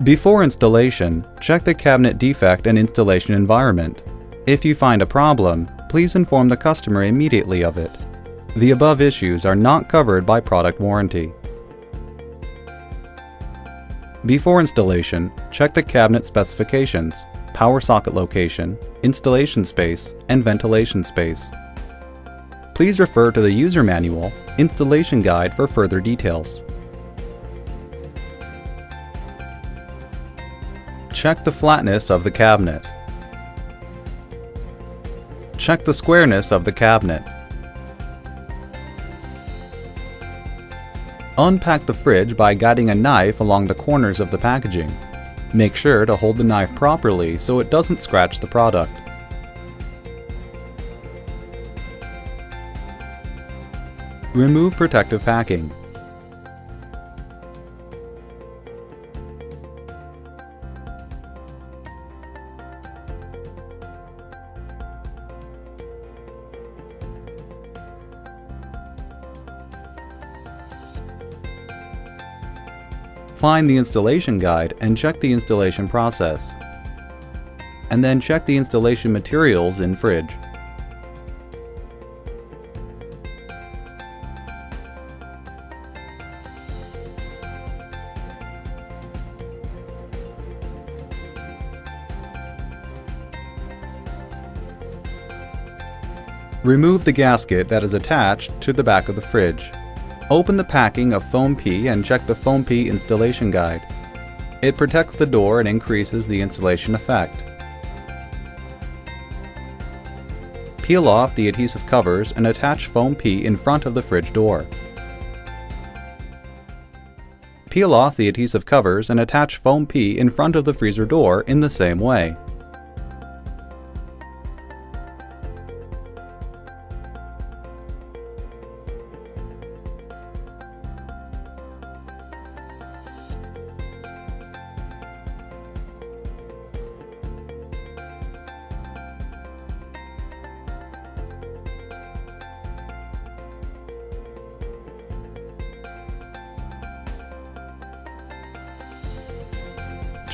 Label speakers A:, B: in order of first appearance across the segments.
A: Before installation, check the cabinet defect and installation environment. If you find a problem, please inform the customer immediately of it. The above issues are not covered by product warranty. Before installation, check the cabinet specifications, power socket location, installation space, and ventilation space. Please refer to the user manual, installation guide for further details. Check the flatness of the cabinet. Check the squareness of the cabinet. Unpack the fridge by guiding a knife along the corners of the packaging. Make sure to hold the knife properly so it doesn't scratch the product. Remove protective packing. Find the installation guide and check the installation process. And then check the installation materials in fridge. Remove the gasket that is attached to the back of the fridge. Open the packing of foam P and check the foam P installation guide. It protects the door and increases the insulation effect. Peel off the adhesive covers and attach foam P in front of the fridge door. Peel off the adhesive covers and attach foam P in front of the freezer door in the same way.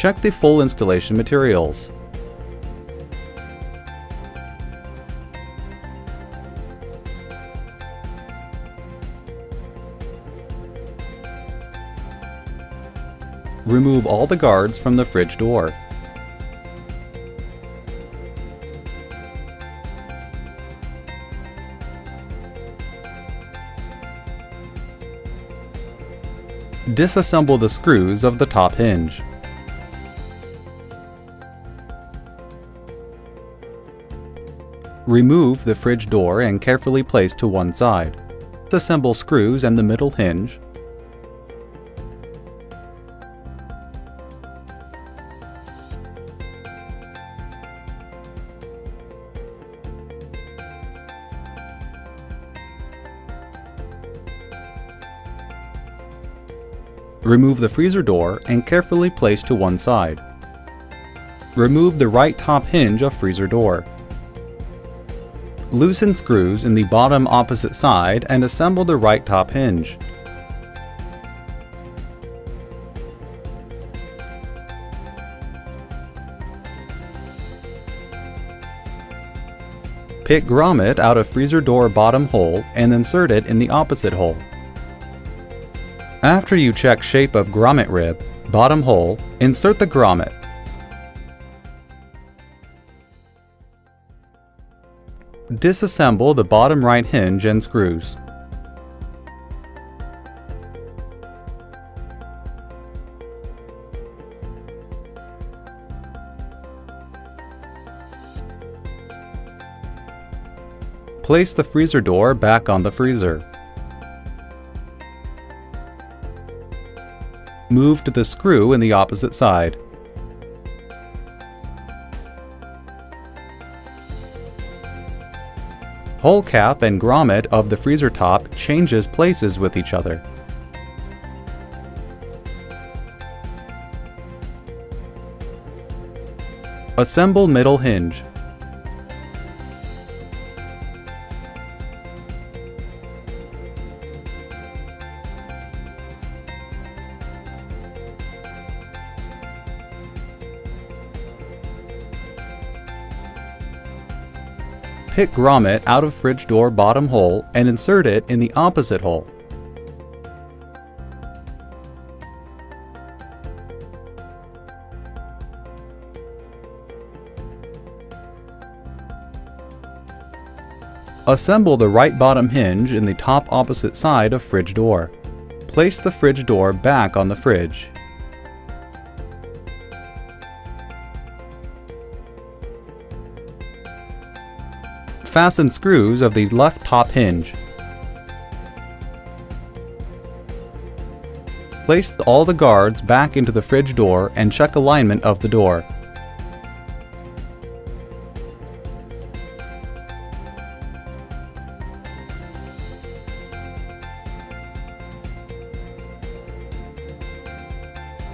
A: Check the full installation materials. Remove all the guards from the fridge door. Disassemble the screws of the top hinge. Remove the fridge door and carefully place to one side. Disassemble screws and the middle hinge. Remove the freezer door and carefully place to one side. Remove the right top hinge of freezer door. Loosen screws in the bottom opposite side and assemble the right top hinge. Pick grommet out of freezer door bottom hole and insert it in the opposite hole. After you check shape of grommet rib, bottom hole, insert the grommet. Disassemble the bottom right hinge and screws. Place the freezer door back on the freezer. Move to the screw in the opposite side. Hole cap and grommet of the freezer top changes places with each other. Assemble middle hinge. Pick grommet out of fridge door bottom hole and insert it in the opposite hole. Assemble the right bottom hinge in the top opposite side of fridge door. Place the fridge door back on the fridge. Fasten screws of the left top hinge. Place all the guards back into the fridge door and check alignment of the door.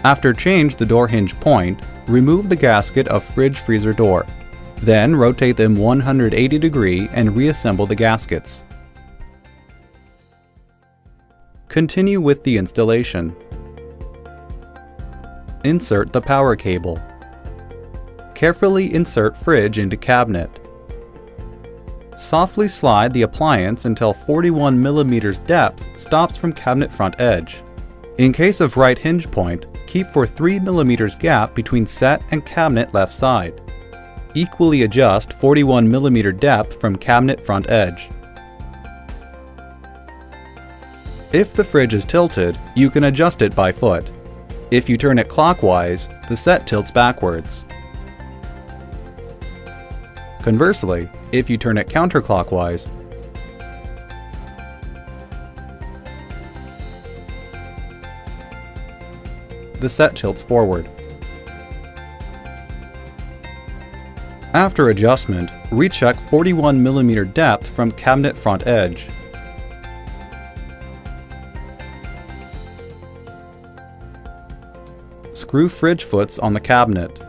A: After change the door hinge point, remove the gasket of fridge freezer door. Then rotate them 180 degrees and reassemble the gaskets. Continue with the installation. Insert the power cable. Carefully insert fridge into cabinet. Softly slide the appliance until 41 mm depth stops from cabinet front edge. In case of right hinge point, keep for 3 mm gap between set and cabinet left side. Equally adjust 41 mm depth from cabinet front edge. If the fridge is tilted, you can adjust it by foot. If you turn it clockwise, the set tilts backwards. Conversely, if you turn it counterclockwise, the set tilts forward. After adjustment, recheck 41 mm depth from cabinet front edge. Screw fridge foots on the cabinet.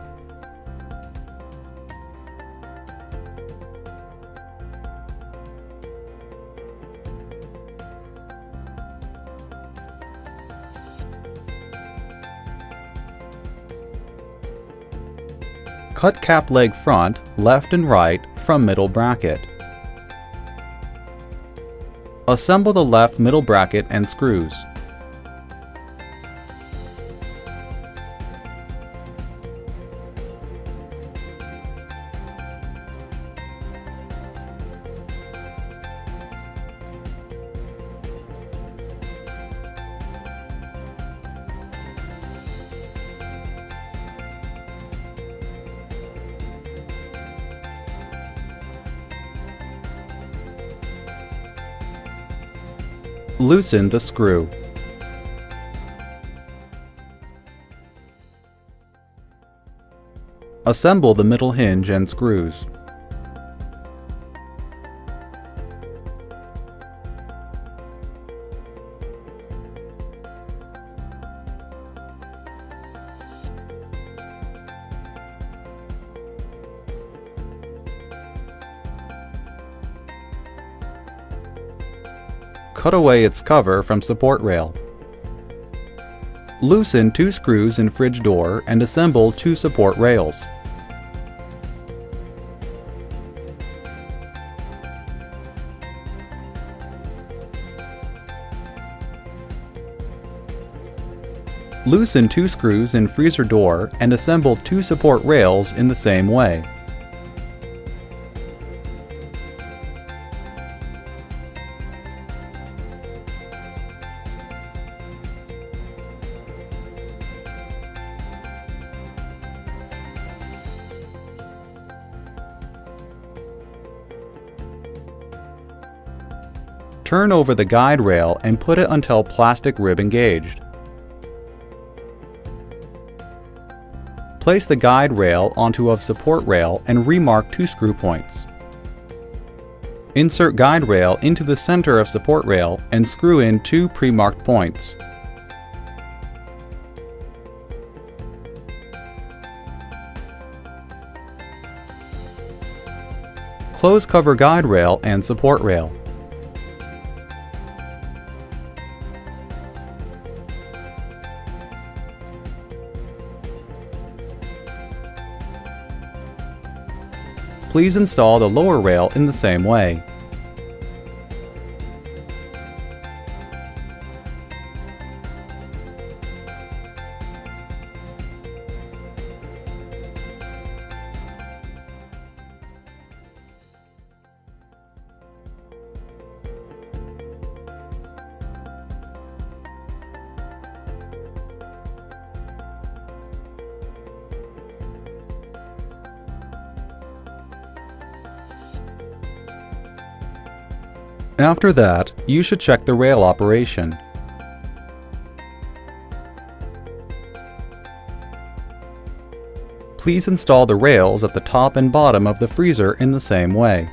A: Cut cap leg front, left and right, from middle bracket. Assemble the left middle bracket and screws. Loosen the screw. Assemble the middle hinge and screws. Cut away its cover from support rail. Loosen 2 screws in fridge door and assemble 2 support rails. Loosen 2 screws in freezer door and assemble 2 support rails in the same way. Turn over the guide rail and put it until plastic rib engaged. Place the guide rail onto a support rail and remark 2 screw points. Insert guide rail into the center of support rail and screw in 2 pre-marked points. Close cover guide rail and support rail. Please install the lower rail in the same way. After that, you should check the rail operation. Please install the rails at the top and bottom of the freezer in the same way.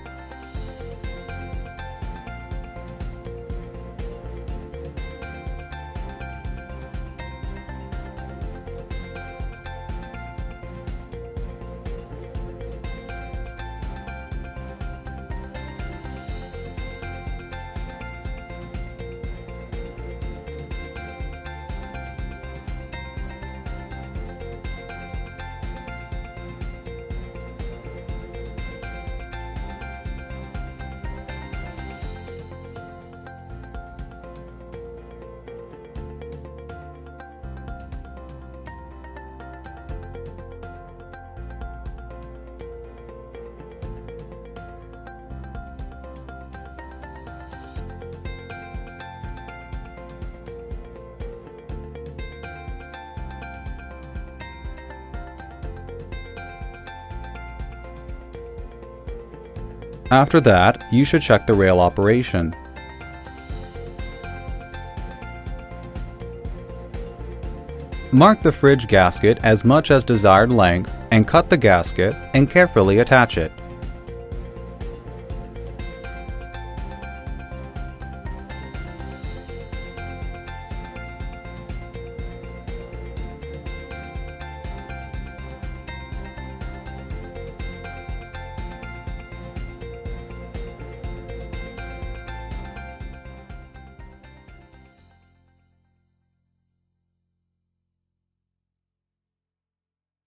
A: After that, you should check the rail operation. Mark the fridge gasket as much as desired length and cut the gasket and carefully attach it.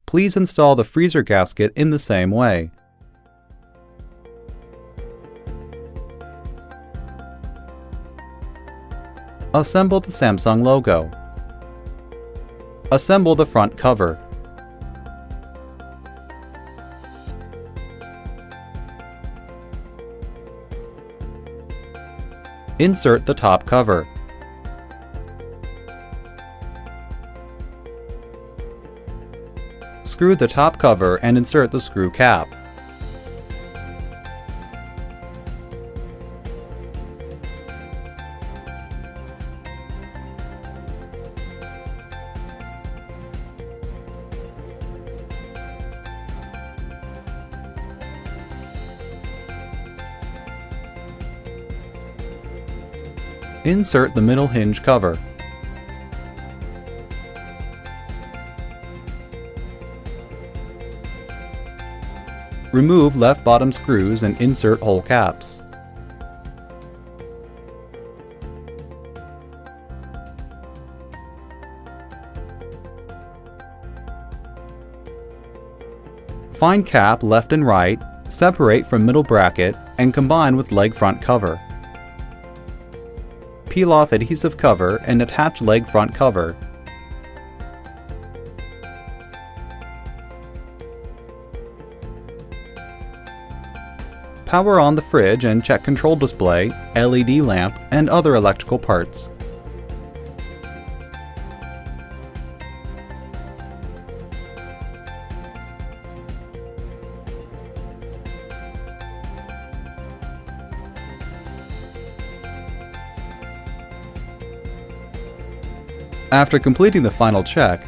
A: Please install the freezer gasket in the same way. Assemble the Samsung logo. Assemble the front cover. Insert the top cover. Screw the top cover and insert the screw cap. Insert the middle hinge cover. Remove left bottom screws and insert hole caps. Find cap left and right, separate from middle bracket, and combine with leg front cover. Peel off adhesive cover and attach leg front cover. Power on the fridge and check control display, LED lamp, and other electrical parts. After completing the final check,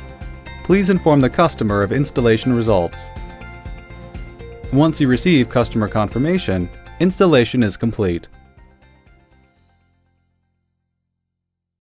A: please inform the customer of installation results. Once you receive customer confirmation, installation is complete.